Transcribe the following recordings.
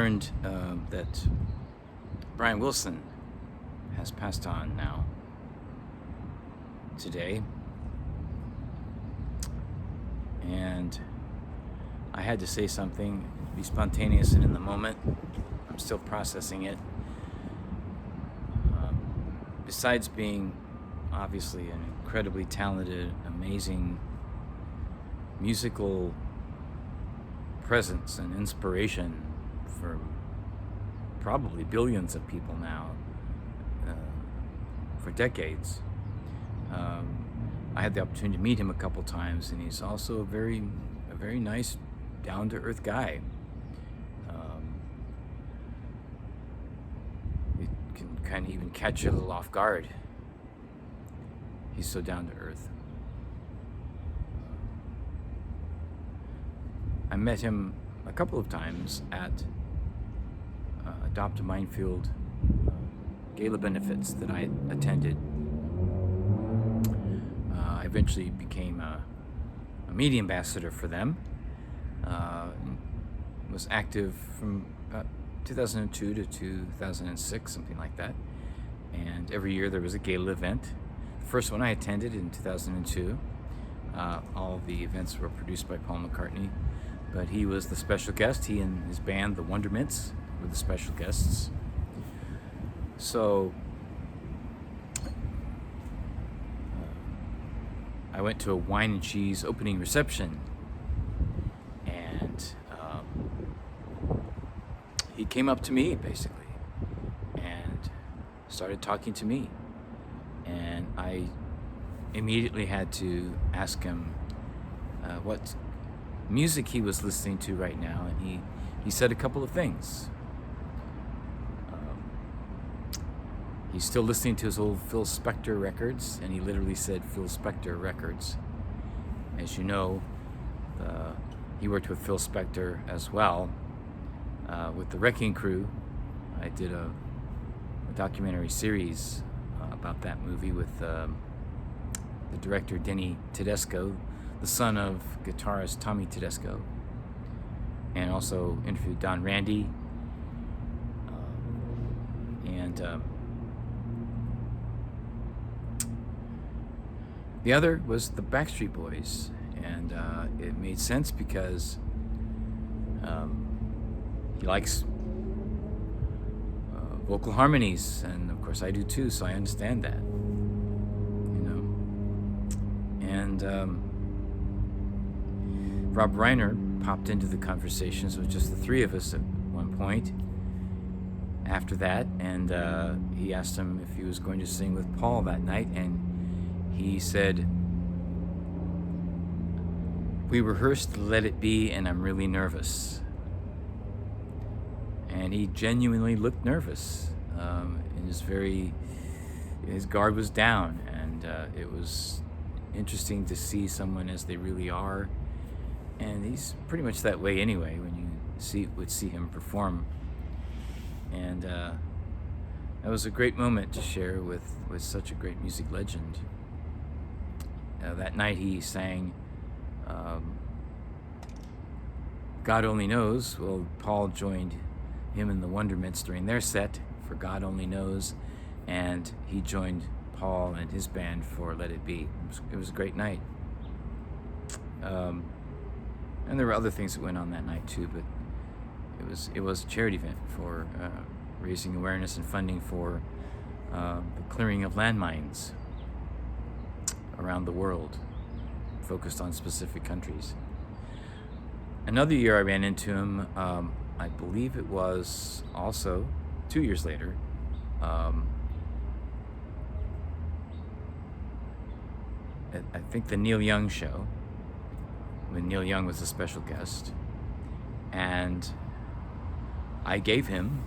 learned that Brian Wilson has passed on now today, and I had to say something, be spontaneous and in the moment. I'm still processing it. Besides being obviously an incredibly talented, amazing musical presence and inspiration for probably billions of people now, for decades. I had the opportunity to meet him a couple times, and he's also a very nice, down-to-earth guy. It can kind of even catch you a little off guard. He's so down-to-earth. I met him a couple of times at Adopt-A-Minefield gala benefits that I attended. I eventually became a media ambassador for them. Was active from about 2002 to 2006, something like that. And every year there was a gala event. The first one I attended in 2002. All the events were produced by Paul McCartney, but he was the special guest. He and his band, the Wondermints, were the special guests. So I went to a wine and cheese opening reception, and he came up to me basically and started talking to me, and I immediately had to ask him what music he was listening to right now, and he said a couple of things. He's still listening to his old Phil Spector records, and he literally said Phil Spector records. As you know, he worked with Phil Spector as well, with the Wrecking Crew. I did a documentary series about that movie with the director Denny Tedesco, the son of guitarist Tommy Tedesco, and also interviewed Don Randy, and the other was the Backstreet Boys, and it made sense because he likes vocal harmonies, and of course I do too, so I understand that, and Rob Reiner popped into the conversation, so it was just the three of us at one point after that, and he asked him if he was going to sing with Paul that night, and he said, "We rehearsed Let It Be, and I'm really nervous." And he genuinely looked nervous. His guard was down, and it was interesting to see someone as they really are. And he's pretty much that way anyway when you would see him perform. And that was a great moment to share with such a great music legend. That night he sang God Only Knows. Well, Paul joined him and the Wondermints during their set for God Only Knows, and he joined Paul and his band for Let It Be. It was a great night. And there were other things that went on that night too, but it was a charity event for raising awareness and funding for the clearing of landmines around the world, focused on specific countries. Another year I ran into him, I believe it was also 2 years later, I think the Neil Young show, when Neil Young was a special guest, and I gave him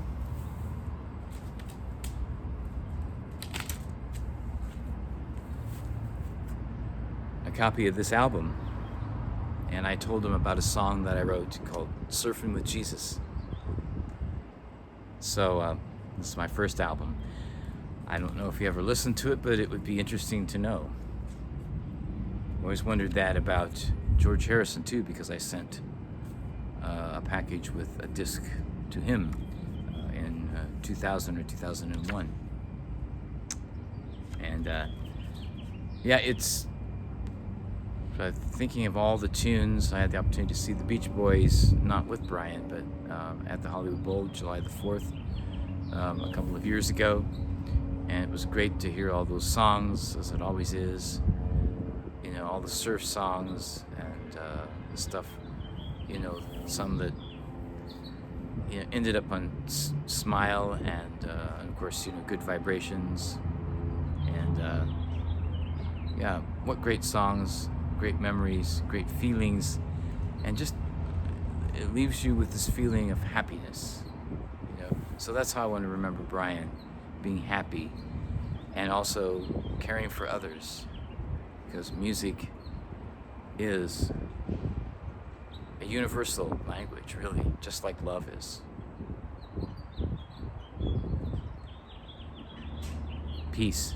a copy of this album, and I told him about a song that I wrote called Surfin with Jesus. So this is my first album. I don't know if you ever listened to it, but it would be interesting to know. I always wondered that about George Harrison too, because I sent a package with a disc to him in 2000 or 2001. And yeah, it's thinking of all the tunes. I had the opportunity to see the Beach Boys, not with Brian, but at the Hollywood Bowl, July the 4th, a couple of years ago. And it was great to hear all those songs, as it always is. You know, all the surf songs and the stuff, you know, some that, you know, ended up on Smile and of course, you know, Good Vibrations. And yeah, what great songs, great memories, great feelings, and just it leaves you with this feeling of happiness, you know. So that's how I want to remember Brian, being happy and also caring for others, because music is a universal language, really, just like love is. Peace.